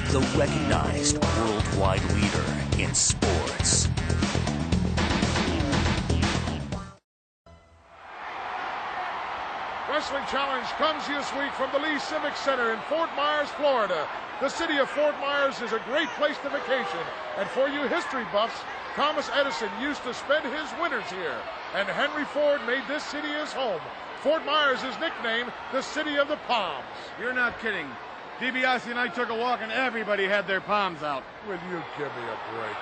the recognized worldwide leader in sports. Wrestling Challenge comes to you this week from the Lee Civic Center in Fort Myers, Florida. The city of Fort Myers is a great place to vacation. And for you history buffs, Thomas Edison used to spend his winters here. And Henry Ford made this city his home. Fort Myers is nicknamed the City of the Palms. You're not kidding. DiBiase and I took a walk and everybody had their palms out. Will you give me a break?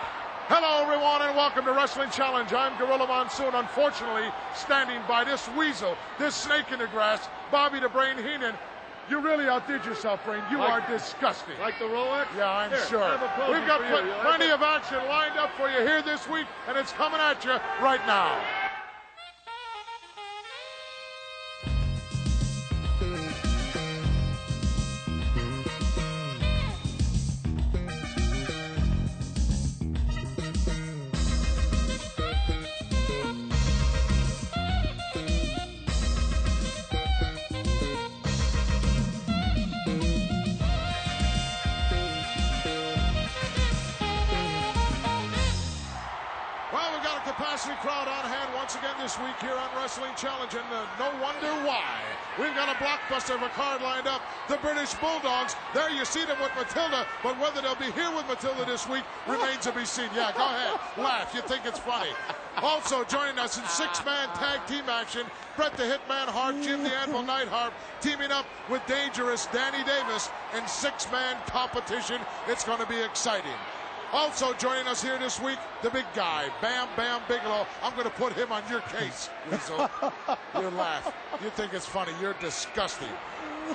Hello, everyone, and welcome to Wrestling Challenge. I'm Gorilla Monsoon, unfortunately standing by this weasel, this snake in the grass, Bobby the Brain Heenan. You really outdid yourself, Brain. You are disgusting. Like the Rolex? Yeah, I'm sure. We've got plenty of action lined up for you here this week, and it's coming at you right now. Crowd on hand once again this week here on Wrestling Challenge, and no wonder why. We've got a blockbuster of a card lined up. The British Bulldogs. There you see them with Matilda, but whether they'll be here with Matilda this week remains to be seen. Yeah, go ahead. Laugh. You think it's funny. Also joining us in six-man tag team action, Bret the Hitman Hart, Jim the Anvil Neidhart, teaming up with Dangerous Danny Davis in six-man competition. It's going to be exciting. Also joining us here this week, the big guy, Bam Bigelow. I'm going to put him on your case, Weasel. You laugh. You think it's funny. You're disgusting.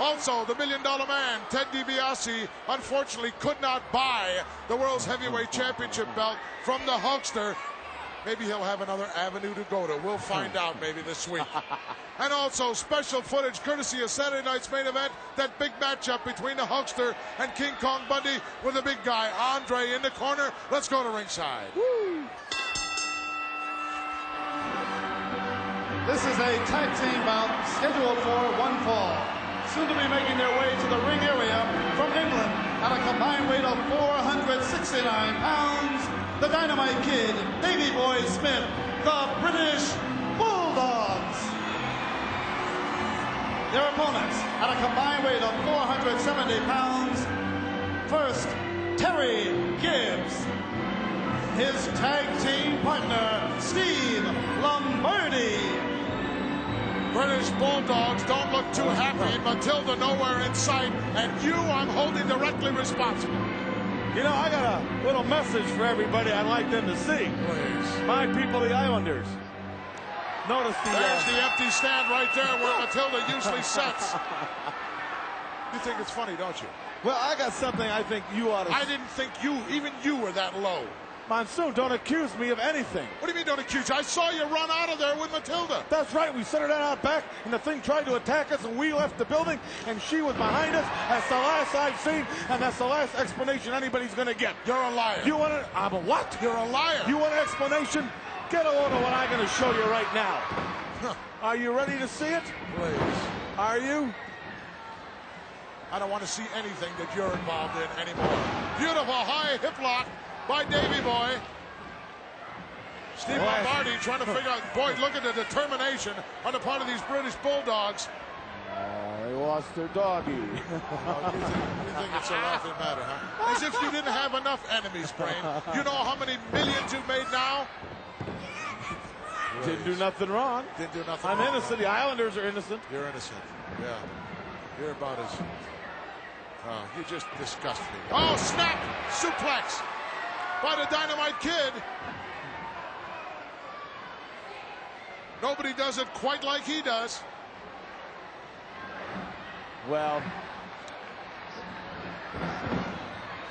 Also, the $1 Million Man, Ted DiBiase, unfortunately could not buy the World's Heavyweight Championship belt from the Hulkster. Maybe he'll have another avenue to go to. We'll find out maybe this week. And also special footage courtesy of Saturday night's main event, that big matchup between the Hulkster and King Kong Bundy with the big guy, Andre, in the corner. Let's go to ringside. Woo. This is a tag team bout scheduled for one fall. Soon to be making their way to the ring area from England at a combined weight of 469 pounds. The Dynamite Kid, Davey Boy Smith, the British Bulldogs. Their opponents at a combined weight of 470 pounds. First, Terry Gibbs. His tag team partner, Steve Lombardi. British Bulldogs don't look too happy. Matilda nowhere in sight. And you, I'm holding directly responsible. You know, I got a little message for everybody I'd like them to see. Please. My people, the Islanders. Notice There's the empty stand right there where Matilda usually sits. You think it's funny, don't you? Well, I got something I think you ought to... I didn't think even you were that low. Monsoon, don't accuse me of anything. What do you mean don't accuse you? I saw you run out of there with Matilda. That's right. We set her down out back, and the thing tried to attack us, and we left the building, and she was behind us. That's the last I've seen, and that's the last explanation anybody's going to get. You're a liar. You want I'm a what? You're a liar. You want an explanation? Get a load of what I'm going to show you right now. Huh. Are you ready to see it? Please. Are you? I don't want to see anything that you're involved in anymore. Beautiful high hip lock by Davey Boy. Steve Lombardi trying to figure out, boy, look at the determination on the part of these British Bulldogs. They lost their doggy. You think it's a laughing matter, huh? As if you didn't have enough enemies, Brain. You know how many millions you've made now? Didn't do nothing wrong. Didn't do nothing I'm wrong. innocent. The Islanders are innocent. You're innocent. Yeah. You're about as... you just disgust me. Oh, snap! Suplex by the Dynamite Kid. Nobody does it quite like he does. Well,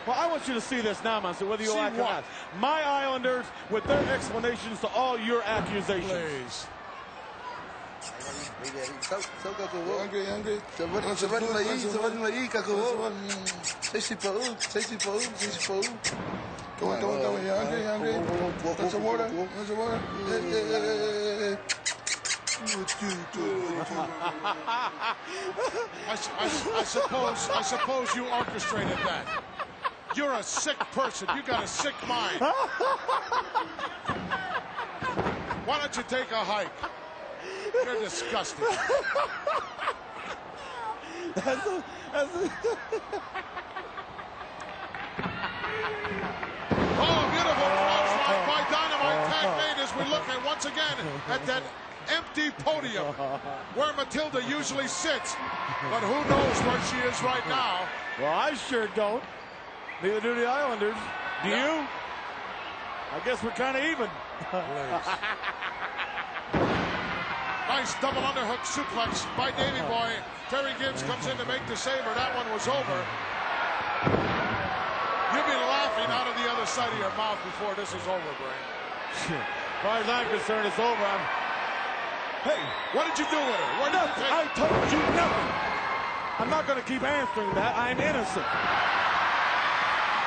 I want you to see this now, Monsoon, whether you like it or not. My Islanders with their explanations to all your accusations. Please. I suppose you orchestrated that. You're a sick person. You got a sick mind. Why don't you take a hike? You're disgusting. Oh, beautiful crossline by Dynamite. Tag made as we look at once again at that empty podium where Matilda usually sits. But who knows where she is right now? Well, I sure don't. Neither do the Islanders. Do you? I guess we're kind of even. Nice double underhook suplex by Davey Boy. Terry Gibbs comes in to make the saver. That one was over. You'll be laughing out of the other side of your mouth before this is over, Brain. As far as I'm concerned, it's over. Hey, what did you do with her? What did you take? I told you nothing. I'm not going to keep answering that. I'm innocent.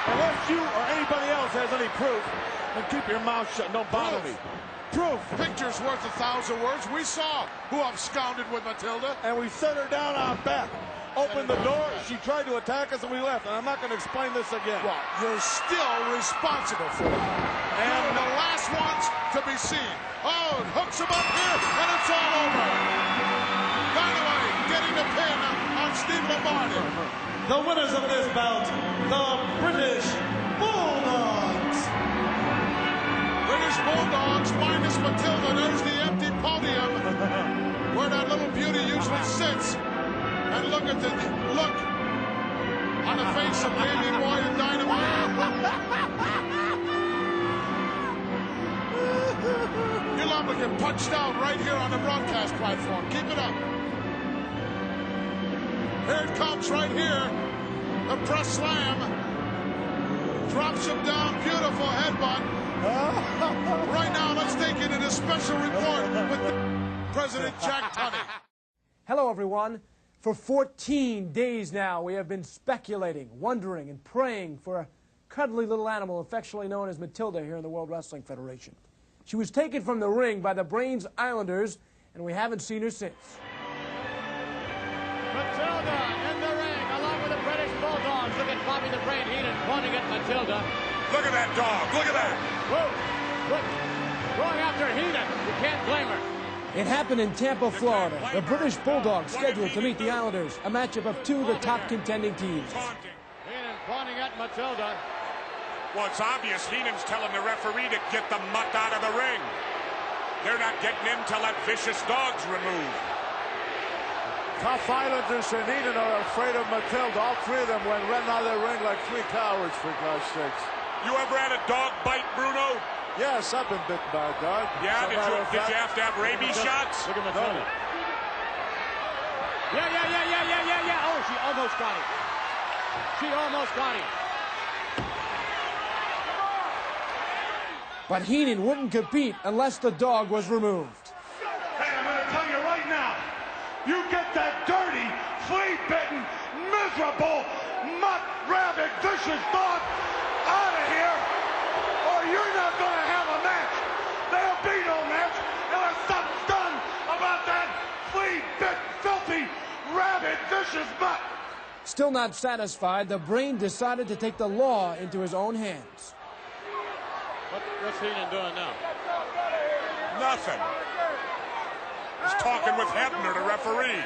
Unless you or anybody else has any proof, then keep your mouth shut. Don't bother me. Proof. Picture's worth 1,000 words. We saw who absconded with Matilda. And we set her down on back. Opened the door. She tried to attack us and we left. And I'm not going to explain this again. Well, you're still responsible for it. And you're the last ones to be seen. Oh, it hooks him up here, and it's all over. Dynamite getting the pin on Steve Lombardi. The winners of this bout, the British Bulldogs. British Bulldogs minus Matilda. There's the empty podium where that little beauty usually sits. And look at the look on the face of Davey Boy and Dynamite. You're liable to get punched out right here on the broadcast platform. Keep it up. Here it comes right here. The press slam. Drops him down. Beautiful headbutt. Right now, let's take you to the special report with President Jack Tunney. Hello, everyone. For 14 days now, we have been speculating, wondering, and praying for a cuddly little animal affectionately known as Matilda here in the World Wrestling Federation. She was taken from the ring by the Brains Islanders, and we haven't seen her since. Matilda in the ring, along with the British Bulldogs. Look at Bobby the Brain Heenan pointing at Matilda. Look at that dog. Look at that. Whoa. Look. Going after Heenan. You can't blame her. It happened in Tampa, Florida. The British Bulldogs scheduled to meet the Islanders, a matchup of two of the top contending teams. Heenan pointing at Matilda. Well, it's obvious Heenan's telling the referee to get the mutt out of the ring. They're not getting in till that vicious dog's removed. Tough Islanders and Heenan are afraid of Matilda. All three of them went running out of their ring like three cowards, for God's sakes. You ever had a dog bite, Bruno? Yes, I've been bitten by a dog. Yeah, did you have to have rabies shots? Look at Matilda. No. Yeah. Oh, she almost got him. She almost got him. But Heenan wouldn't compete unless the dog was removed. Hey, I'm going to tell you right now, you get that dirty, flea-bitten, miserable, mutt-rabid, vicious dog out of here, or you're not going to have a match. There'll be no match unless something's done about that flea-bit, filthy, rabid, vicious mutt. Still not satisfied, the Brain decided to take the law into his own hands. What's Heenan doing now? Nothing. He's talking with Hebner, the referee.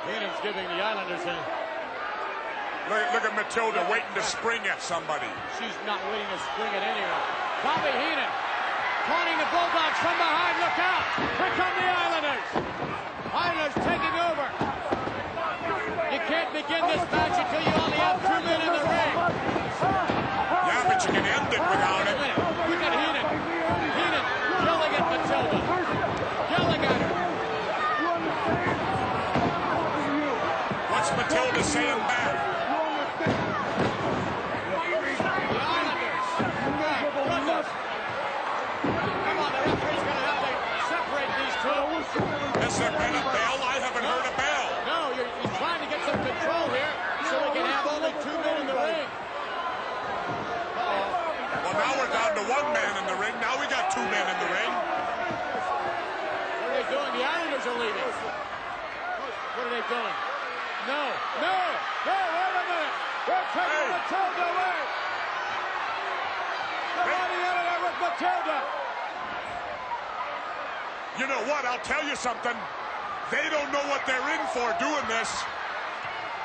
Heenan's giving the Islanders a... Look at Matilda waiting to spring at somebody. She's not waiting to spring at anyone. Bobby Heenan taunting the Bulldogs from behind. Look out! Here come the Islanders. Islanders taking over. You can't begin this match until you only have 2 men in the ring. Yeah, but you can end it without it. Look at Heenan. Heenan yelling at Matilda. Yelling at her. What's Matilda saying back? The Islanders. My goodness. Come on, the referee's going to have to separate these two. Has there been a bell? I haven't heard a bell. No, he's trying to get some control here so we can have only 2 men in the ring. Well, now we're down to 1 man in the ring. Now we got 2 men in the ring. What are they doing? The Islanders are leaving. What are they doing? No, wait a minute. They're taking Matilda away. They're running out of there with Matilda. You know what? I'll tell you something. They don't know what they're in for doing this.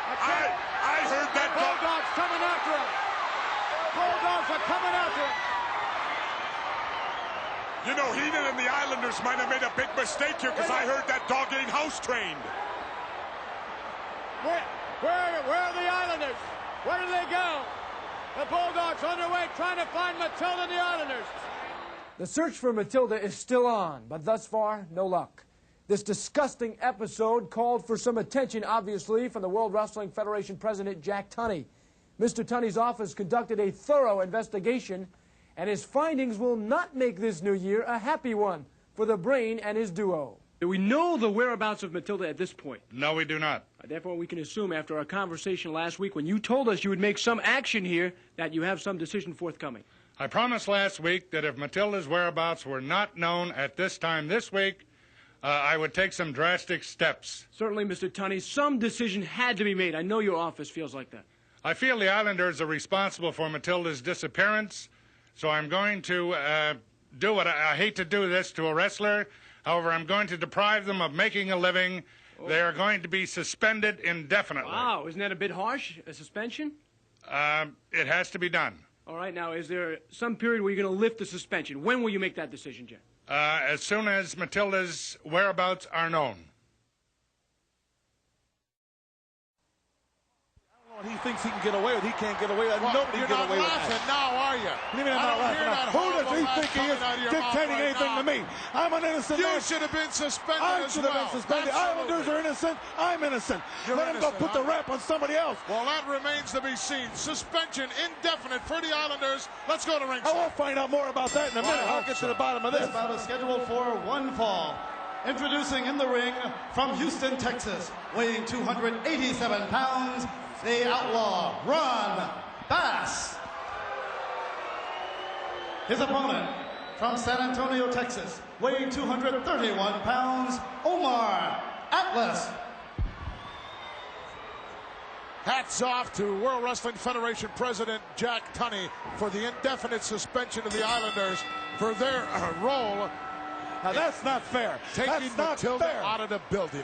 I heard that. Bulldogs coming after him. Bulldogs are coming after him. You know, Heenan and the Islanders might have made a big mistake here because I heard that dog ain't house trained. Where are the Islanders? Where did they go? The Bulldogs on their way trying to find Matilda and the Islanders. The search for Matilda is still on, but thus far, no luck. This disgusting episode called for some attention, obviously, from the World Wrestling Federation President Jack Tunney. Mr. Tunney's office conducted a thorough investigation, and his findings will not make this new year a happy one for the Brain and his duo. Do we know the whereabouts of Matilda at this point? No, we do not. Therefore, we can assume after our conversation last week when you told us you would make some action here that you have some decision forthcoming. I promised last week that if Matilda's whereabouts were not known at this time this week, I would take some drastic steps. Certainly, Mr. Tunney, some decision had to be made. I know your office feels like that. I feel the Islanders are responsible for Matilda's disappearance, so I'm going to do what I hate to do this to a wrestler. However, I'm going to deprive them of making a living. Oh. They are going to be suspended indefinitely. Wow, isn't that a bit harsh, a suspension? It has to be done. All right, now, is there some period where you're going to lift the suspension? When will you make that decision, Jack? As soon as Matilda's whereabouts are known. He thinks he can get away with. He can't get away with. Well, nobody can get away with that. You're not laughing now, are you? What do you mean I'm not laughing? Who does he think he is dictating anything to me? I'm an innocent man. You should have been suspended I as should have been suspended. Islanders are innocent. I'm innocent. Let him go put the rap on somebody else. Well, that remains to be seen. Suspension indefinite for the Islanders. Let's go to ringside. I will find out more about that in a minute. I'll get to the bottom of this. This bout is scheduled for one fall. Introducing in the ring from Houston, Texas, weighing 287 pounds, the Outlaw, Ron Bass. His opponent from San Antonio, Texas, weighing 231 pounds, Omar Atlas. Hats off to World Wrestling Federation President Jack Tunney for the indefinite suspension of the Islanders for their role. Now that's not fair. Taking Matilda out of the building.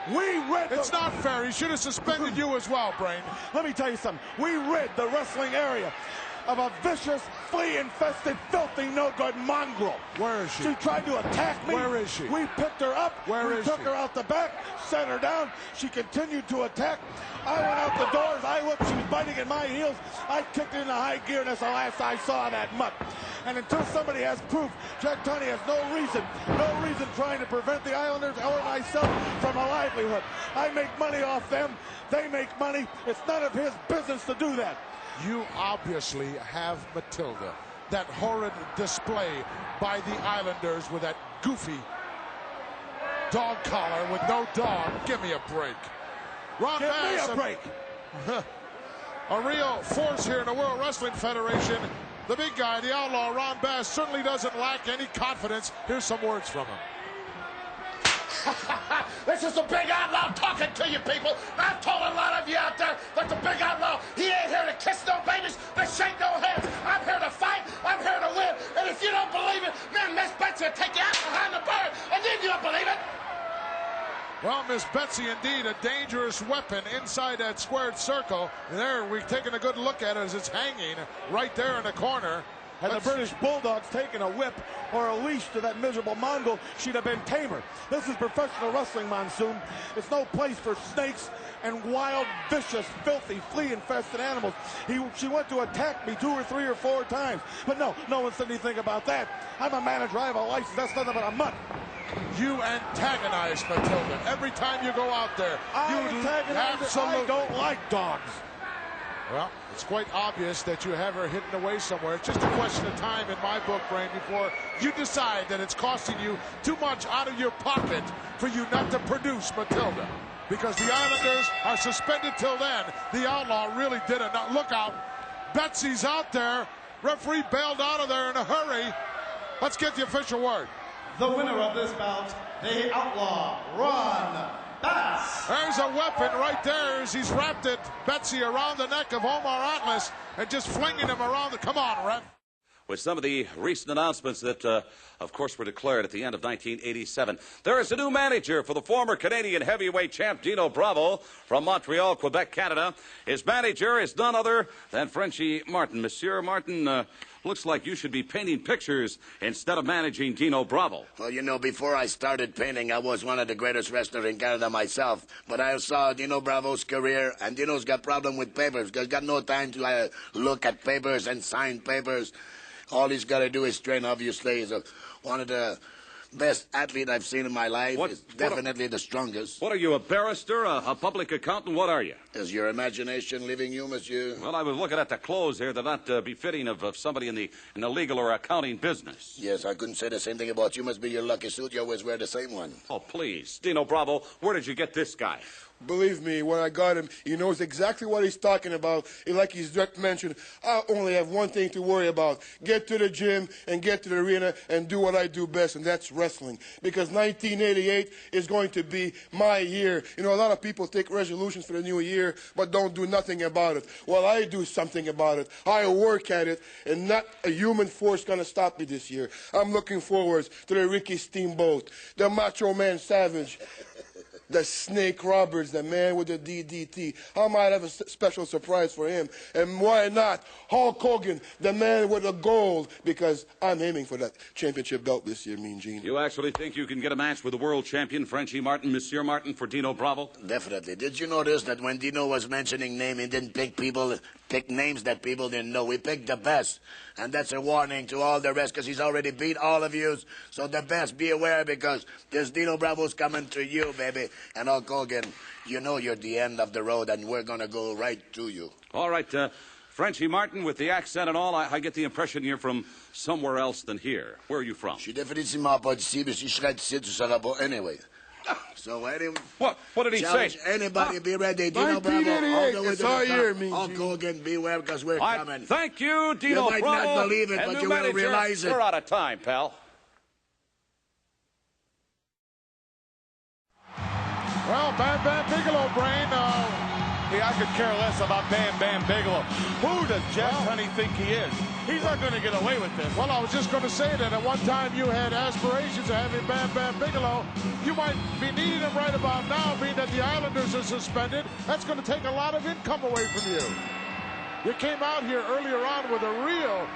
It's not fair. He should have suspended you as well, Brain. Let me tell you something. We rid the wrestling area of a vicious, flea-infested, filthy, no-good mongrel. Where is she? She tried to attack me. Where is she? We picked her up. We took her out the back, set her down. She continued to attack. I went out the doors. I looked. She was biting at my heels. I kicked her into high gear, and that's the last I saw of that mutt. And until somebody has proof, Jack Tunney has no reason trying to prevent the Islanders or myself from a livelihood. I make money off them. They make money. It's none of his business to do that. You obviously have Matilda. That horrid display by the Islanders with that goofy dog collar with no dog. Give me a break. Ron Bass, give me a break. A real force here in the World Wrestling Federation. The big guy, the Outlaw, Ron Bass, certainly doesn't lack any confidence. Here's some words from him. This is the big outlaw talking to you people. I've told a lot of you out there that the big outlaw, he ain't here to kiss no babies, to shake no hands. I'm here to fight, I'm here to win. And if you don't believe it, man, Miss Betsy will take you out behind the bar, and then you'll believe it. Well, Miss Betsy, indeed, a dangerous weapon inside that squared circle. There, we've taken a good look at it as it's hanging right there in the corner. Had the British Bulldogs taken a whip or a leash to that miserable Mongol, she'd have been tamer. This is professional wrestling, Monsoon. It's no place for snakes and wild, vicious, filthy, flea-infested animals. She went to attack me 2 or 3 or 4 times. But no one said anything about that. I'm a manager. I have a license. That's nothing but a mutt. You antagonize Matilda every time you go out there. I don't like dogs. Well, it's quite obvious that you have her hidden away somewhere. It's just a question of time in my book, Brain, before you decide that it's costing you too much out of your pocket for you not to produce Matilda. Because the Islanders are suspended till then. The Outlaw really did it. Now, look out. Betsy's out there. Referee bailed out of there in a hurry. Let's get the official word. the winner of this bout, the Outlaw, Ron Bass. There's a weapon right there as he's wrapped it, Betsy, around the neck of Omar Atlas and just flinging him around the... Come on, ref. With some of the recent announcements that, of course, were declared at the end of 1987. There is a new manager for the former Canadian heavyweight champ, Dino Bravo, from Montreal, Quebec, Canada. His manager is none other than Frenchie Martin. Monsieur Martin, looks like you should be painting pictures instead of managing Dino Bravo. Well, you know, before I started painting, I was one of the greatest wrestlers in Canada myself. But I saw Dino Bravo's career, and Dino's got problem with papers. He's got no time to look at papers and sign papers. All he's got to do is train, obviously. He's one of the best athlete I've seen in my life. He's definitely the strongest. What are you, a barrister, a public accountant? What are you? Is your imagination leaving you, monsieur? Well, I was looking at the clothes here. They're not befitting of somebody in the legal or accounting business. Yes, I couldn't say the same thing about you. Must be your lucky suit. You always wear the same one. Oh, please. Dino Bravo, where did you get this guy? Believe me, when I got him, he knows exactly what he's talking about. Like he's direct mentioned, I only have one thing to worry about. Get to the gym and get to the arena and do what I do best, and that's wrestling. Because 1988 is going to be my year. You know, a lot of people take resolutions for the new year, but don't do nothing about it. Well, I do something about it. I work at it, and not a human force going to stop me this year. I'm looking forward to the Ricky Steamboat, the Macho Man Savage, the Snake Roberts, the man with the DDT. I might have a special surprise for him. And why not Hulk Hogan, the man with the gold, because I'm aiming for that championship belt this year, Mean Gene. You actually think you can get a match with the world champion, Frenchie Martin, Monsieur Martin, for Dino Bravo? Definitely. Did you notice that when Dino was mentioning name, he didn't pick names that people didn't know. We picked the best. And that's a warning to all the rest, because he's already beat all of you. So the best, be aware, because this Dino Bravo's coming to you, baby. And Hulk Hogan, you know you're the end of the road, and we're going to go right to you. All right, Frenchie Martin, with the accent and all, I get the impression you're from somewhere else than here. Where are you from? Je suis définitivement pas d'ici, mais si je serais d'ici, tu seras pas anyway. So anyway, what did he say? Anybody be ready? Dino Bravo, all the way to all year, the top. Hulk Hogan, beware, because we're coming. Thank you, Dino Bravo. You might not believe it, but you will realize it. We're out of time, pal. Well, Bam Bigelow, Brain. I could care less about Bam Bigelow. Who does Jack Tunney think he is? He's not going to get away with this. Well, I was just going to say that at one time you had aspirations of having Bam Bigelow. You might be needing him right about now, being that the Islanders are suspended. That's going to take a lot of income away from you. You came out here earlier on with a real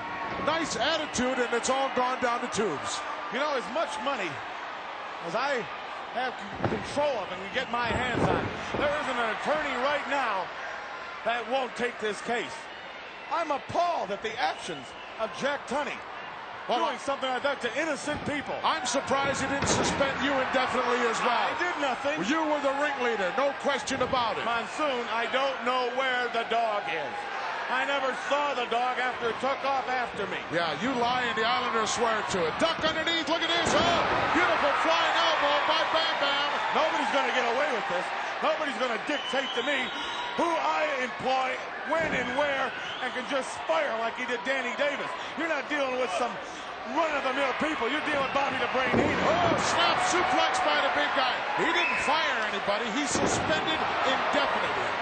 nice attitude, and it's all gone down the tubes. You know, as much money as I have control of and get my hands on, there isn't an attorney right now that won't take this case. I'm appalled at the actions of Jack Tunney doing something like that to innocent people. I'm surprised he didn't suspend you indefinitely as well. I did nothing. You were the ringleader, no question about it. Monsoon, I don't know where the dog is. I never saw the dog after it took off after me. Yeah, you lie and the Islanders swear to it. Duck underneath, look at this. Oh, beautiful flying elbow by Bam. Nobody's going to get away with this. Nobody's going to dictate to me who I employ, when and where, and can just fire like he did Danny Davis. You're not dealing with some run-of-the-mill people. You're dealing with Bobby the Brain Heenan. Oh, snap suplex by the big guy. He didn't fire anybody. He suspended indefinitely.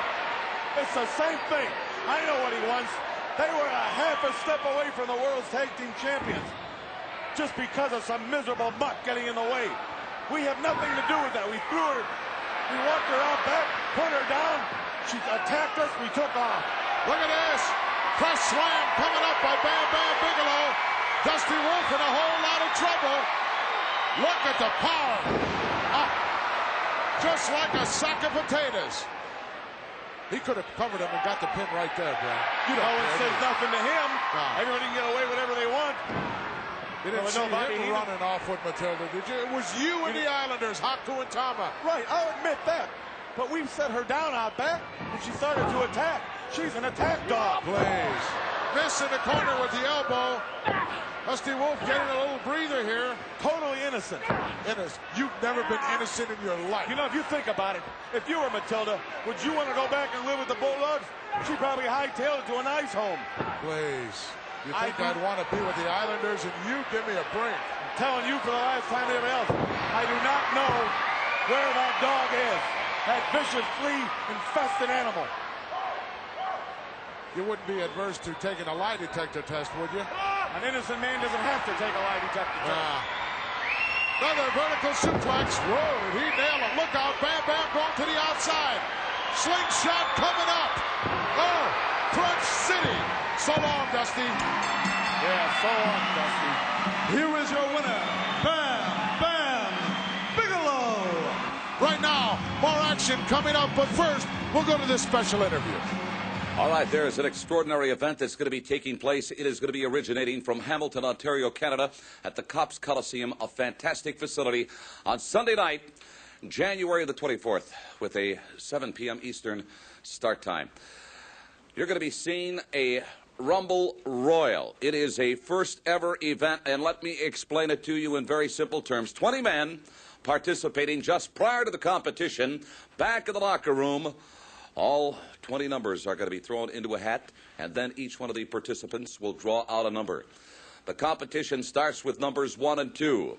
It's the same thing. I know what he wants. They were a half a step away from the World's Tag Team Champions just because of some miserable mutt getting in the way. We have nothing to do with that. We threw her, we walked her out back, put her down. She attacked us, we took off. Look at this. Press slam coming up by Bam Bigelow. Dusty Wolf in a whole lot of trouble. Look at the power. Up. Just like a sack of potatoes. He could have covered him and got the pin right there, Brad. You know, it says nothing to him. No. Everybody can get away whatever they want. You didn't see him running off with Matilda, did you? It was you and the Islanders, Haku and Tama. Right, I'll admit that. But we've set her down out back, and she started to attack. She's an attack dog. Please. Miss in the corner with the elbow. Dusty Wolf getting a little breather here. Totally innocent. Innocent. You've never been innocent in your life. You know, if you think about it, if you were Matilda, would you want to go back and live with the Bulldogs? She'd probably hightail it to a nice home. Please. You think I'd want to be with the Islanders, and you give me a break. telling you for the last time than anybody else, I do not know where that dog is. That vicious, flea-infested animal. You wouldn't be adverse to taking a lie detector test, would you? An innocent man doesn't have to take a lie detector test. Another vertical suplex. Whoa, did he nail him? Look out, Bam Bam going to the outside. Slingshot coming up. Oh, Crunch City. So long, Dusty. Yeah, so long, Dusty. Here is your winner, Bam Bigelow. Right now, more action coming up, but first, we'll go to this special interview. All right, there's an extraordinary event that's going to be taking place. It is going to be originating from Hamilton, Ontario, Canada, at the Cops Coliseum, a fantastic facility, on Sunday night, January the 24th, with a 7 p.m. Eastern start time. You're going to be seeing a Rumble Royal. It is a first-ever event, and let me explain it to you in very simple terms. 20 men participating just prior to the competition, back in the locker room. All 20 numbers are going to be thrown into a hat, and then each one of the participants will draw out a number. The competition starts with numbers 1 and 2,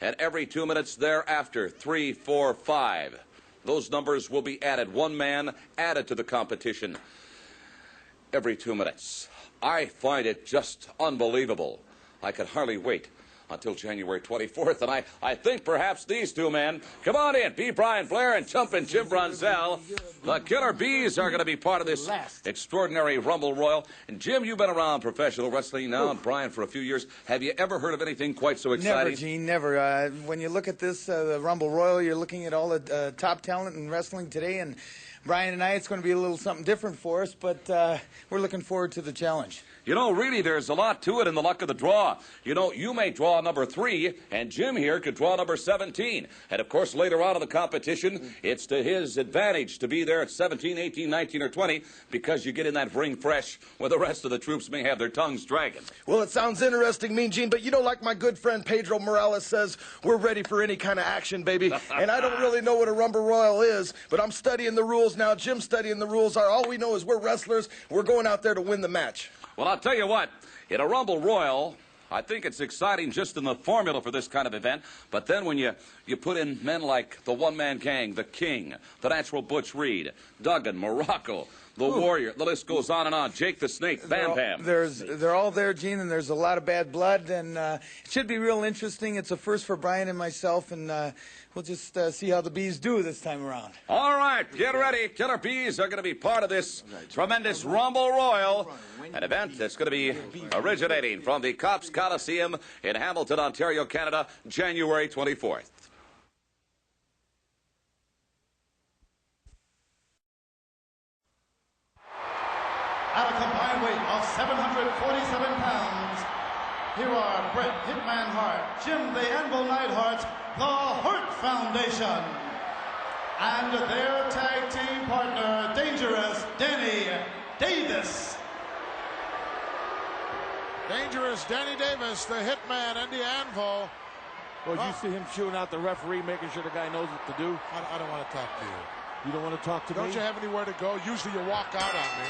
and every 2 minutes thereafter, 3, 4, 5. Those numbers will be added. One man added to the competition every 2 minutes. I find it just unbelievable. I could hardly wait until January 24th, and I think perhaps these two men, come on in, B. Brian Flair and Jumpin' Jim Brunzell, the Killer Bees are going to be part of this extraordinary Rumble Royal. And Jim, you've been around professional wrestling now, and Brian for a few years. Have you ever heard of anything quite so exciting? Never, Gene, never. When you look at this, the Rumble Royal, you're looking at all the top talent in wrestling today, and Brian and I, it's going to be a little something different for us, but we're looking forward to the challenge. You know, really, there's a lot to it in the luck of the draw. You know, you may draw number 3, and Jim here could draw number 17. And, of course, later on in the competition, it's to his advantage to be there at 17, 18, 19, or 20 because you get in that ring fresh where the rest of the troops may have their tongues dragging. Well, it sounds interesting, Mean Gene, but you know, like my good friend Pedro Morales says, we're ready for any kind of action, baby. And I don't really know what a Rumble Royal is, but I'm studying the rules now. Jim's studying the rules. All we know is we're wrestlers. We're going out there to win the match. Well, I'll tell you what, in a Rumble Royal, I think it's exciting just in the formula for this kind of event, but then when you put in men like the One-Man Gang, the King, the Natural Butch Reed, Duggan, Morocco, the Warrior, the list goes on and on, Jake the Snake, Bam Bam. They're all there, Gene, and there's a lot of bad blood, and it should be real interesting. It's a first for Brian and myself, and we'll just see how the Bees do this time around. All right, get ready. Killer Bees are going to be part of this tremendous Rumble Royal, an event that's going to be originating from the Cops Coliseum in Hamilton, Ontario, Canada, January 24th. At a combined weight of 747 pounds, here are Bret Hitman Hart, Jim the Anvil Neidhart, the Hart Foundation, and their tag team partner, Dangerous Danny Davis. Dangerous Danny Davis, the Hitman, and the Anvil. Well, you see him shooting out the referee, making sure the guy knows what to do. I don't want to talk to you. You don't want to talk to me? Don't you have anywhere to go? Usually you walk out on me.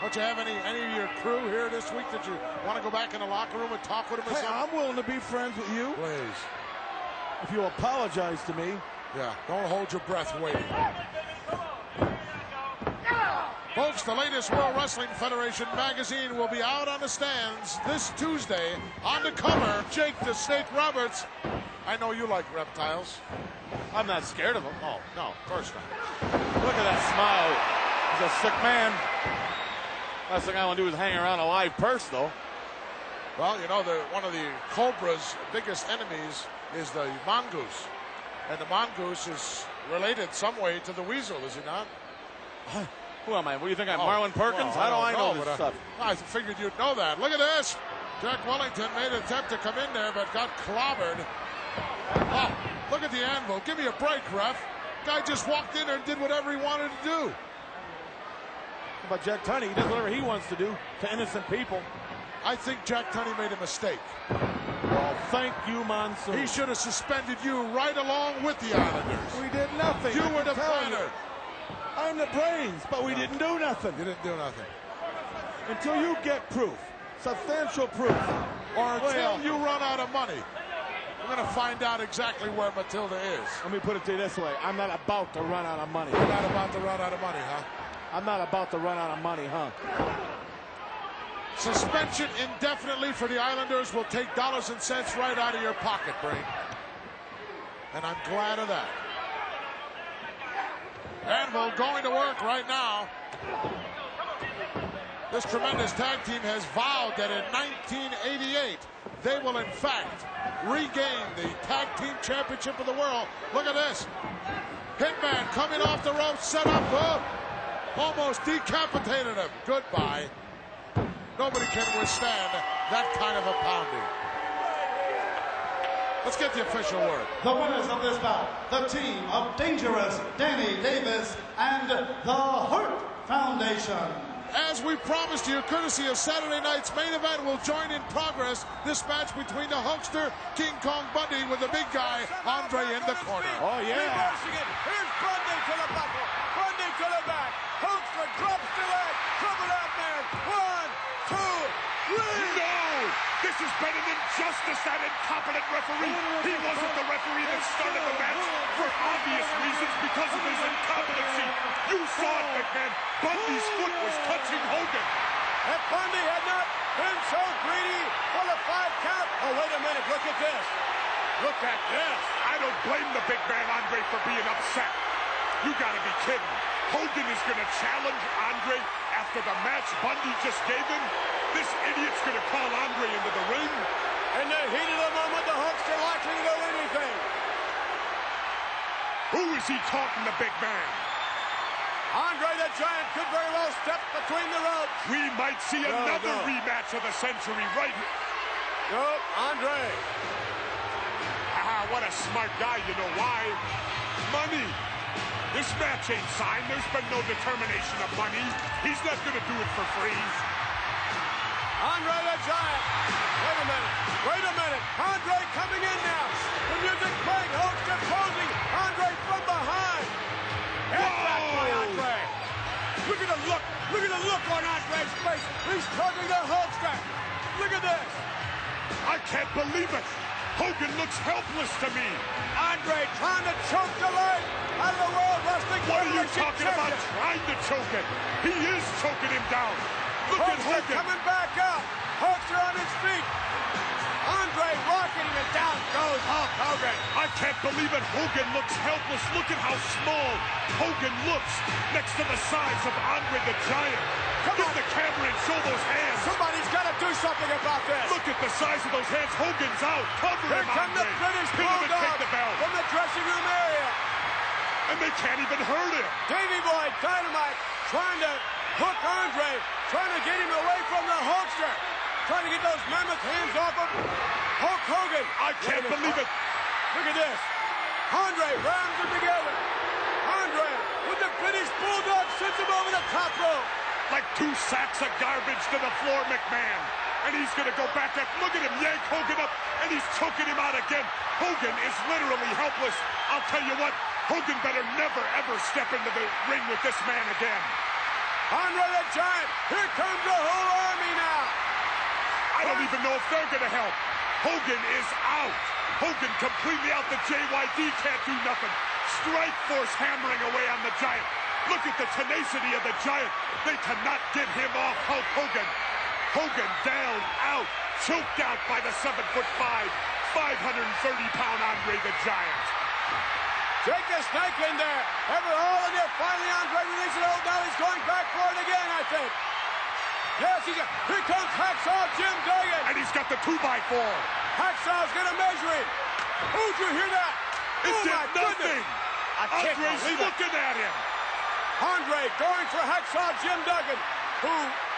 Don't you have any of your crew here this week that you want to go back in the locker room and talk with them or something? I'm willing to be friends with you. Please. If you apologize to me. Yeah, don't hold your breath waiting. Folks, the latest World Wrestling Federation magazine will be out on the stands this Tuesday. On the cover, Jake the Snake Roberts. I know you like reptiles. I'm not scared of them. Oh, no, of course not. Look at that smile. He's a sick man. Last thing I want to do is hang around a live purse, though. Well, you know, one of the Cobra's biggest enemies is the mongoose. And the mongoose is related some way to the weasel, is he not? Who am I? What do you think I'm, Marlon Perkins? How do I know this stuff? I figured you'd know that. Look at this. Jack Wellington made an attempt to come in there, but got clobbered. Oh, look at the Anvil. Give me a break, ref. Guy just walked in there and did whatever he wanted to do. How about Jack Tunney? He does whatever he wants to do to innocent people. I think Jack Tunney made a mistake. Well, thank you, Monsoon. He should have suspended you right along with the Islanders. We did nothing. You were the planner. I'm the brains, but we didn't do nothing. You didn't do nothing. Until you get proof, substantial proof. Or until you run out of money. We're going to find out exactly where Matilda is. Let me put it to you this way. I'm not about to run out of money. You're not about to run out of money, huh? I'm not about to run out of money, huh? Suspension indefinitely for the Islanders will take dollars and cents right out of your pocket, Brain. And I'm glad of that. Anvil going to work right now. This tremendous tag team has vowed that in 1988, they will in fact regain the tag team championship of the world. Look at this. Hitman coming off the rope, set up, almost decapitated him. Goodbye. Nobody can withstand that kind of a pounding. Let's get the official word. The winners of this bout, the team of Dangerous Danny Davis and the Hart Foundation. As we promised you, courtesy of Saturday night's main event, will join in progress this match between the Hulkster, King Kong Bundy, with the big guy, Andre, in the corner. Oh, yeah. Reversing it. Here's Bundy to the buckle. Bundy to the back. Hulkster drops the leg. Cover that man. 1, 2, 3. No! This is better than justice, that incompetent referee. He wasn't the referee that started the match for obvious reasons because of his incompetency. You saw it, McMahon. Bundy's foot was touching Hogan. If Bundy had not been so greedy for the 5 count. Oh, wait a minute. Look at this. Look at this. I don't blame the big man, Andre, for being upset. You gotta be kidding. Hogan is gonna challenge Andre after the match Bundy just gave him? This idiot's gonna call Andre into the ring? In the heat of the moment, the Hulkster likely to do anything. Who is he talking to, big man? Andre the Giant could very well step between the ropes. We might see another rematch of the century right here. No, Andre. What a smart guy. You know why? Money. This match ain't signed. There's been no determination of money. He's not going to do it for free. Andre the Giant. Wait a minute. Wait a minute. Andre coming in now. The music playing. Hulkster closing. Andre from behind. Headback by Andre. Look at the look. Look at the look on Andre's face. He's tugging the Hulkster. Look at this. I can't believe it. Hogan looks helpless to me. Andre trying to choke the leg out of the World Wrestling What are you Federation talking about champion. trying to choke it? He is choking him down. Look at Hulkster Hogan. coming back up. Hulkster on his feet. Andre rocketing it down goes Hulk Hogan. I can't believe it. Hogan looks helpless. Look at how small Hogan looks next to the size of Andre the Giant. Get the camera and show those hands. Somebody's got to do something about this. Look at the size of those hands. Hogan's out. Cover Here him, come Andre. the British Pin him and take Bulldogs the belt. from the dressing room area. And they can't even hurt him. Davey Boy Dynamite trying to hook Andre, trying to get him away from the Hulkster, trying to get those mammoth hands off of Hulk Hogan. I can't believe it. Look at this. Andre rams them together. Andre with the British Bulldog sends him over the top rope. Like 2 sacks of garbage to the floor, McMahon. And he's going to go back up. Look at him yank Hogan up, and he's choking him out again. Hogan is literally helpless. I'll tell you what, Hogan better never, ever step into the ring with this man again. Andre the Giant, here comes the whole army now. I don't even know if they're going to help. Hogan is out. Hogan completely out. The JYD can't do nothing. Strike Force hammering away on the Giant. Look at the tenacity of the Giant. They cannot get him off Hulk Hogan. Hogan down, out, choked out by the 7'5", 530-pound Andre the Giant. Take the snake in there. Ever all in there. Finally, Andre releases it. Oh, now he's going back for it again, I think. Yes, here comes Hacksaw Jim Duggan. And he's got the 2x4. Hacksaw's going to measure him. Oh, did you hear that? It oh, did my nothing. Goodness. Andre's looking at him. Andre going for Hacksaw Jim Duggan, who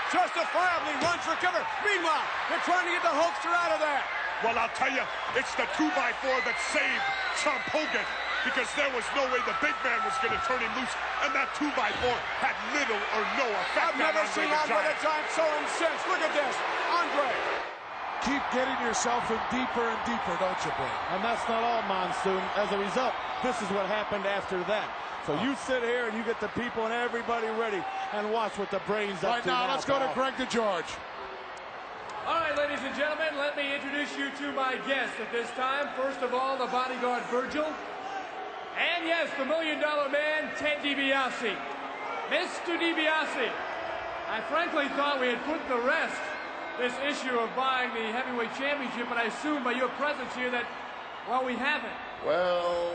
justifiably runs for cover. Meanwhile, they're trying to get the Hulkster out of there. Well, I'll tell you, it's the 2x4 that saved Chump Hogan, because there was no way the big man was going to turn him loose, and that 2x4 had little or no effect. I've never seen Andre the Giant so incensed. Look at this. Andre. Keep getting yourself in deeper and deeper, don't you, Brad? And that's not all, Monsoon. As a result, this is what happened after that. So you sit here and you get the people and everybody ready and watch what the brain's up to now. Right now, let's go to Greg DeGeorge. All right, ladies and gentlemen, let me introduce you to my guests at this time. First of all, the bodyguard Virgil. And yes, the $1 Million Man, Ted DiBiase. Mr. DiBiase, I frankly thought we had put to rest this issue of buying the heavyweight championship, but I assume by your presence here that, well, we haven't. Well.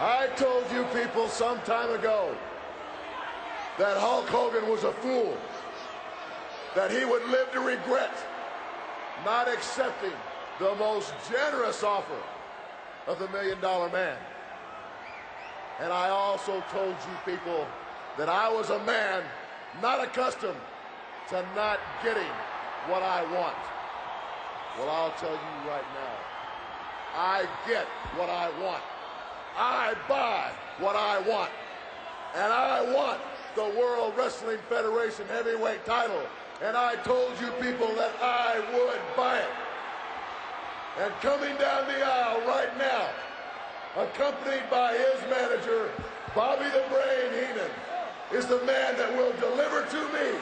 I told you people some time ago that Hulk Hogan was a fool, that he would live to regret not accepting the most generous offer of the $1 Million Man. And I also told you people that I was a man not accustomed to not getting what I want. Well, I'll tell you right now, I get what I want. I buy what I want. And I want the World Wrestling Federation heavyweight title. And I told you people that I would buy it. And coming down the aisle right now, accompanied by his manager, Bobby the Brain Heenan, is the man that will deliver to me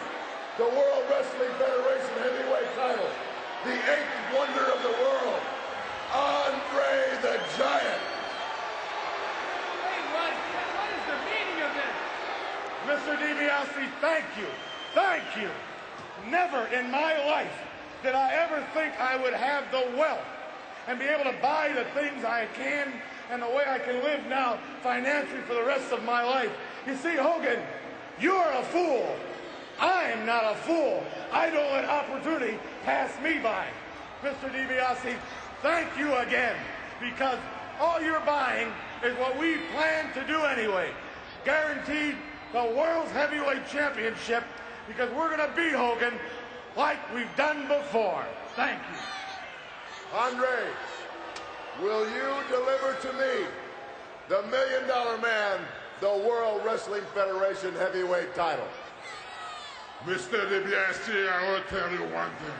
the World Wrestling Federation heavyweight title, the 8th wonder of the world, Andre the Giant. Hey, what is the meaning of this? Mr. DiBiase, thank you. Thank you. Never in my life did I ever think I would have the wealth and be able to buy the things I can and the way I can live now financially for the rest of my life. You see, Hogan, you're a fool. I'm not a fool. I don't let opportunity pass me by. Mr. DiBiase, thank you again, because all you're buying is what we plan to do anyway. Guaranteed the World's Heavyweight Championship, because we're going to beat Hogan like we've done before. Thank you. Andre, will you deliver to me the $1 Million Man, the World Wrestling Federation heavyweight title? Mr. DiBiase, I will tell you one thing.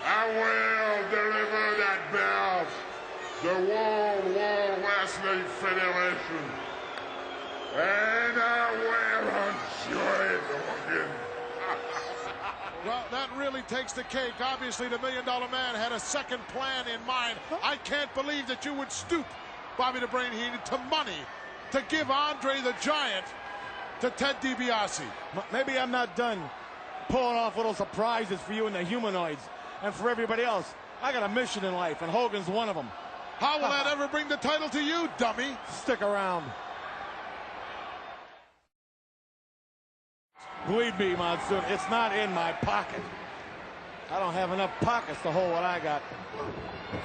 I will deliver that belt, the World Wrestling Federation, and I will enjoy it, Hogan. Well, that really takes the cake. Obviously, the $1 Million Man had a second plan in mind. I can't believe that you would stoop, Bobby the Brain Heenan, to money to give Andre the Giant to Ted DiBiase. Maybe I'm not done pulling off little surprises for you and the humanoids and for everybody else. I got a mission in life, and Hogan's one of them. How will that ever bring the title to you, dummy? Stick around. Believe me, Monsoon, it's not in my pocket. I don't have enough pockets to hold what I got.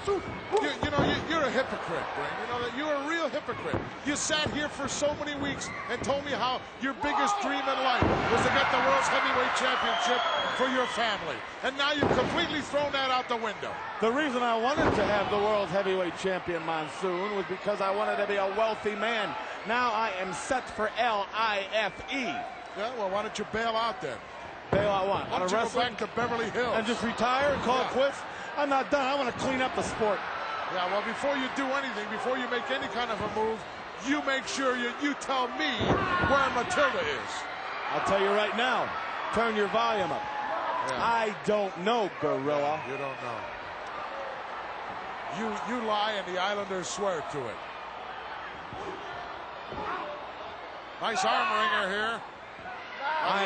You're a hypocrite, Brain. You know that you're a real hypocrite. You sat here for so many weeks and told me how your biggest dream in life was to get the World's Heavyweight Championship for your family. And now you've completely thrown that out the window. The reason I wanted to have the World's Heavyweight Champion, Monsoon, was because I wanted to be a wealthy man. Now I am set for L-I-F-E. Yeah, well, why don't you bail out then? Bail out what? Why don't you go back to Beverly Hills? And just retire and call it quits? I'm not done. I want to clean up the sport. Yeah, well, before you do anything, before you make any kind of a move, you make sure you tell me where Matilda is. I'll tell you right now. Turn your volume up. Yeah. I don't know, Gorilla. You don't know. You lie and the Islanders swear to it. Nice arm wringer here.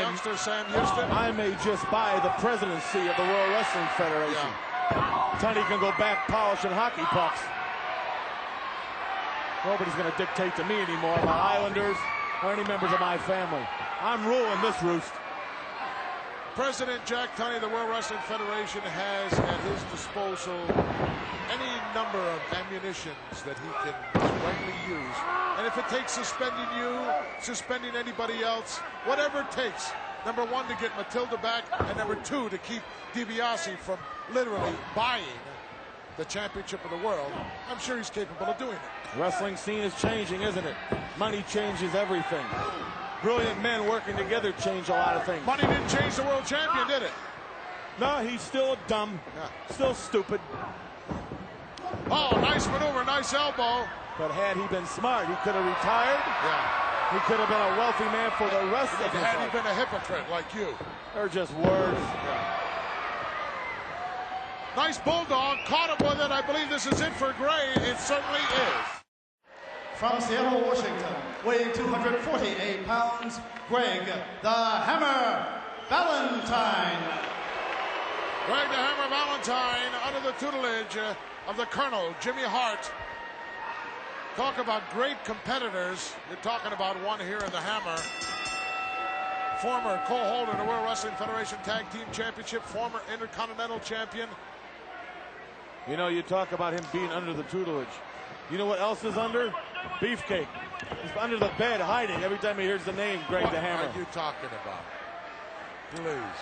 Youngster Sam Houston. I may just buy the presidency of the World Wrestling Federation. Yeah. Tony can go back polishing hockey pucks. Nobody's going to dictate to me anymore about Islanders or any members of my family. I'm ruling this roost. President Jack Tunney, the World Wrestling Federation, has at his disposal any number of ammunitions that he can rightly use. And if it takes suspending you, suspending anybody else, whatever it takes. Number one, to get Matilda back, and number two, to keep DiBiase from literally buying the championship of the world. I'm sure he's capable of doing it. Wrestling scene is changing, isn't it? Money changes everything. Brilliant men working together change a lot of things. Money didn't change the world champion, did it? No, he's still dumb, still stupid. Oh, nice maneuver, nice elbow. But had he been smart, he could have retired. Yeah. He could have been a wealthy man for the rest of his life. Had he been a hypocrite like you. They're just words. Nice bulldog, caught him with it. I believe this is it for Gray. It certainly is. From Seattle, Washington, weighing 248 pounds, Greg the Hammer Valentine. Greg the Hammer Valentine under the tutelage of the Colonel, Jimmy Hart. Talk about great competitors. You're talking about one here in the Hammer. Former co-holder of the World Wrestling Federation Tag Team Championship, former Intercontinental Champion. You know, you talk about him being under the tutelage. You know what else is under? Beefcake. He's under the bed hiding every time he hears the name Greg the Hammer. What are you talking about? Please.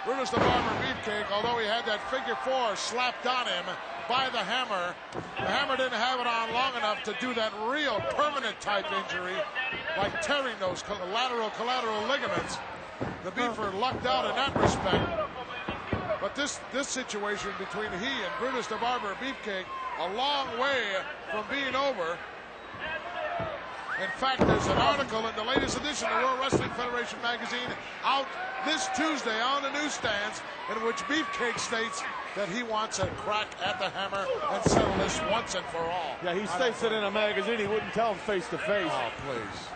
Brutus the Barber Beefcake, although he had that figure 4 slapped on him by the Hammer didn't have it on long enough to do that real permanent type injury, like tearing those collateral ligaments. The Beefer lucked out in that respect. But this situation between he and Brutus the Barber Beefcake, a long way from being over. In fact, there's an article in the latest edition of the World Wrestling Federation magazine out this Tuesday on the newsstands in which Beefcake states that he wants a crack at the Hammer and settle this once and for all. Yeah, he states it in a magazine. He wouldn't tell him face to face. Oh, please.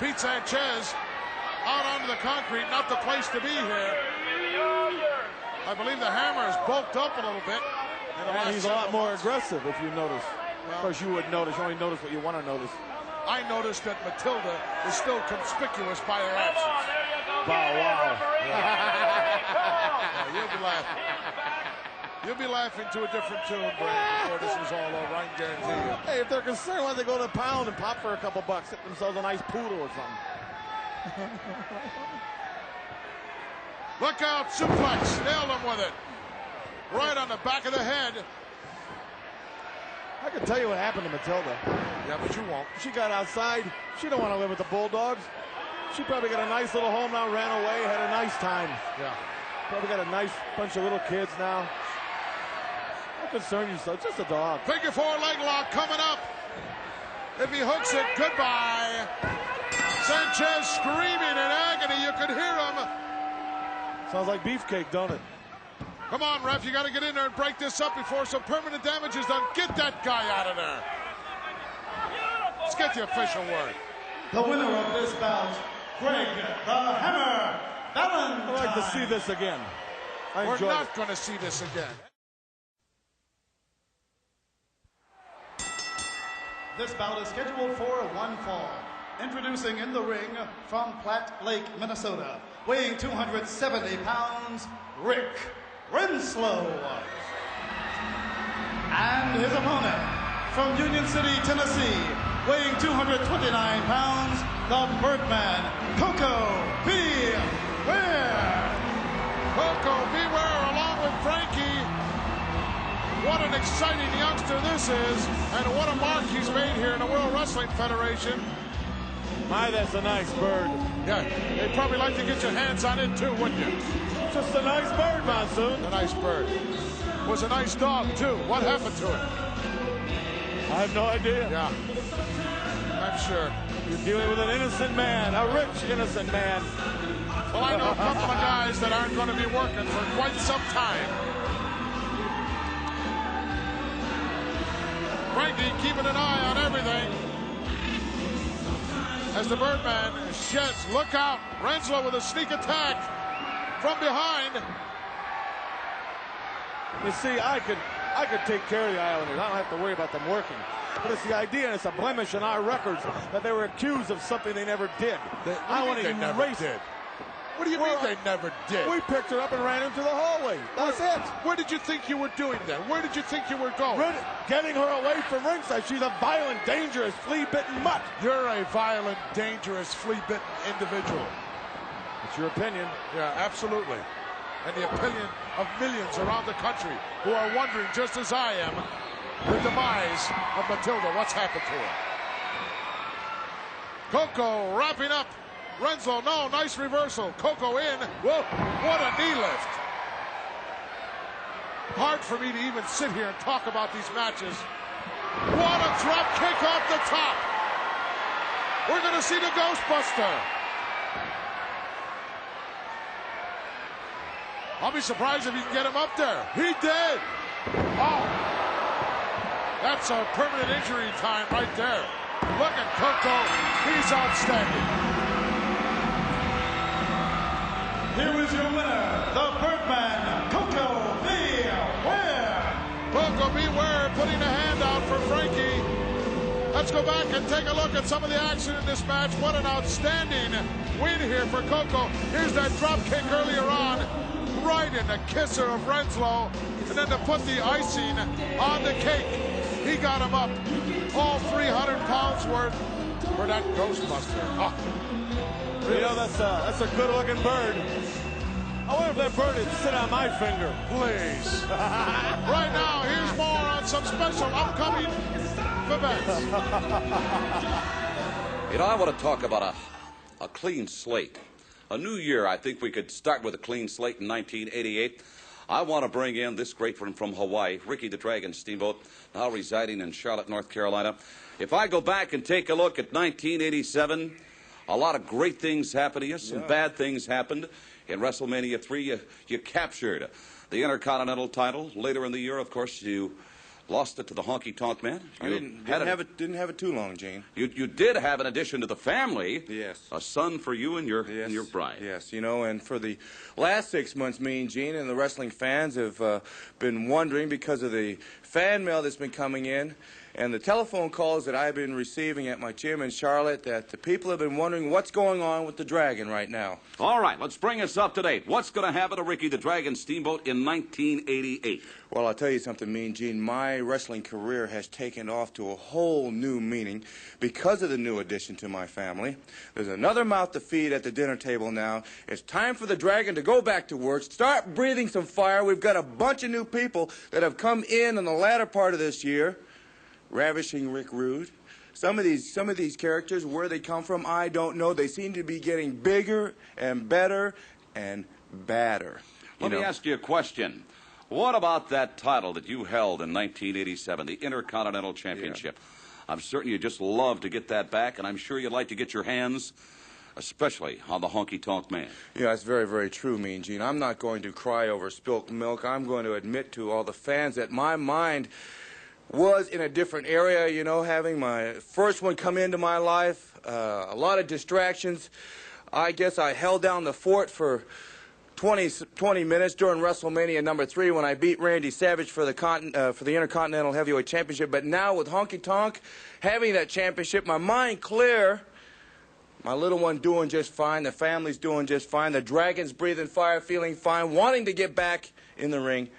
Pete Sanchez out onto the concrete, not the place to be here. I believe the Hammer is bulked up a little bit. And he's a lot more aggressive, if you notice. Well, of course, you would notice. You only notice what you want to notice. I noticed that Matilda is still conspicuous by her absence. Wow, wow. Yeah, you'll be laughing. You'll be laughing to a different tune, Brad, before this is all over. I can guarantee you. Hey, if they're concerned, why don't they go to the pound and pop for a couple bucks, get themselves a nice poodle or something. Look out, suplex. Nailed him with it. Right on the back of the head. I can tell you what happened to Matilda. Yeah, but you won't. She got outside. She don't want to live with the Bulldogs. She probably got a nice little home now, ran away, had a nice time. Yeah. Probably got a nice bunch of little kids now. Don't concern yourself, just a dog. Figure 4 leg lock coming up. If he hooks it, goodbye. Sanchez screaming in agony. You could hear him. Sounds like Beefcake, don't it? Come on, ref, you got to get in there and break this up before some permanent damage is done. Get that guy out of there. Let's get the official word. The winner of this bout, Greg the Hammer Valentine. I'd like to see this again. We're not going to see this again. This bout is scheduled for one fall. Introducing in the ring from Platte Lake, Minnesota, weighing 270 pounds, Rick Renslow. And his opponent from Union City, Tennessee, weighing 229 pounds, the Birdman, Koko B. Ware. Koko B. Ware along with Frankie. What an exciting youngster this is, and what a mark he's made here in the World Wrestling Federation. My, that's a nice bird. Yeah, they'd probably like to get your hands on it too, wouldn't you? Just a nice bird, Monsoon. A nice bird. Was a nice dog too. What happened to it? I have no idea. Yeah, I'm sure. You're dealing with an innocent man, a rich innocent man. Well, I know a couple of guys that aren't going to be working for quite some time. Frankie keeping an eye on everything. As the Birdman sheds, look out. Renslow with a sneak attack from behind. You see, I could take care of the Islanders. I don't have to worry about them working. But it's the idea, and it's a blemish in our records, that they were accused of something they never did. I want to erase it. What do you mean they never did? We picked her up and ran into the hallway. That's it. Where did you think you were doing that? Where did you think you were going? Getting her away from ringside. She's a violent, dangerous, flea-bitten mutt. You're a violent, dangerous, flea-bitten individual. It's your opinion. Yeah, absolutely. And the opinion of millions around the country who are wondering, just as I am, the demise of Matilda. What's happened to her? Koko wrapping up. Renslow, no, nice reversal. Koko in. Whoa, what a knee lift. Hard for me to even sit here and talk about these matches What a drop kick off the top. We're going to see the Ghostbuster. I'll be surprised if he can get him up there. He did. Oh. That's a permanent injury time right there. Look at Koko. He's outstanding. Here is your winner, the Birdman, Koko B. Ware. Koko B. Ware putting a hand out for Frankie. Let's go back and take a look at some of the action in this match. What an outstanding win here for Koko. Here's that drop kick earlier on, right in the kisser of Renslow. And then to put the icing on the cake, he got him up. All 300 pounds worth for that Ghostbuster. Oh. You know, that's a good-looking bird. I wonder if that bird would sit on my finger. Please. Right now, here's more on some special upcoming events. You know, I want to talk about a clean slate. A new year. I think we could start with a clean slate in 1988. I want to bring in this great one from Hawaii, Ricky the Dragon Steamboat, now residing in Charlotte, North Carolina. If I go back and take a look at 1987, a lot of great things happened to you. Some bad things happened. In WrestleMania 3, you captured the Intercontinental title. Later in the year, of course, you lost it to the Honky Tonk Man. I didn't have it too long, Gene. You did have, in addition to the family, yes, a son for you and your bride. Yes, you know, and for the last 6 months, me and Gene and the wrestling fans have been wondering, because of the fan mail that's been coming in and the telephone calls that I've been receiving at my gym in Charlotte, that the people have been wondering what's going on with the Dragon right now. All right, let's bring us up to date. What's going to happen to Ricky the Dragon Steamboat in 1988? Well, I'll tell you something, Mean Gene. My wrestling career has taken off to a whole new meaning because of the new addition to my family. There's another mouth to feed at the dinner table now. It's time for the Dragon to go back to work, start breathing some fire. We've got a bunch of new people that have come in the latter part of this year. Ravishing Rick Rude. Some of these characters, where they come from, I don't know. They seem to be getting bigger and better and badder. Let me ask you a question. What about that title that you held in 1987, the Intercontinental Championship? Yeah. I'm certain you'd just love to get that back, and I'm sure you'd like to get your hands, especially on the Honky Tonk Man. Yeah, that's very, very true, Mean Gene. I'm not going to cry over spilt milk. I'm going to admit to all the fans that my mind was in a different area, you know, having my first one come into my life, a lot of distractions. I guess I held down the fort for 20 minutes during WrestleMania number 3 when I beat Randy Savage for the Intercontinental Heavyweight Championship. But now with Honky Tonk having that championship, my mind clear, my little one doing just fine, the family's doing just fine, the Dragon's breathing fire, feeling fine, wanting to get back in the ring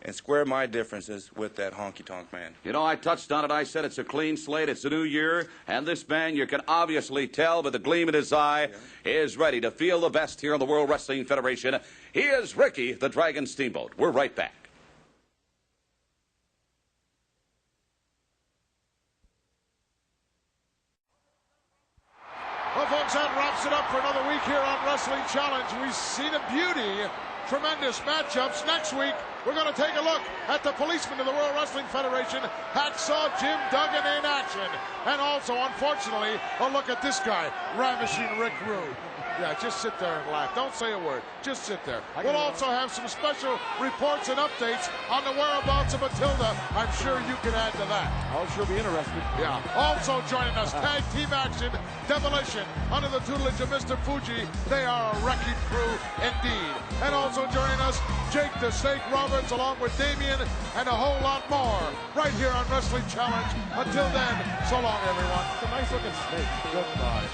and square my differences with that Honky Tonk Man. You know, I touched on it. I said it's a clean slate. It's a new year. And this man, you can obviously tell by the gleam in his eye, is ready to feel the best here in the World Wrestling Federation. He is Ricky the Dragon Steamboat. We're right back. Well, folks, that wraps it up for another week here on Wrestling Challenge. We see the beauty, tremendous matchups. Next week, we're going to take a look at the policeman of the World Wrestling Federation, Hacksaw Jim Duggan, in action. And also, unfortunately, a look at this guy, Ravishing Rick Rude. Yeah, just sit there and laugh. Don't say a word. Just sit there. We'll also have some special reports and updates on the whereabouts of Matilda. I'm sure you can add to that. I'll sure be interested. Yeah. Also joining us, tag team action, Demolition, under the tutelage of Mr. Fuji. They are a wrecking crew indeed. And also joining us, Jake the Snake Roberts, along with Damien, and a whole lot more, right here on Wrestling Challenge. Until then, so long, everyone. It's a nice looking snake. Goodbye.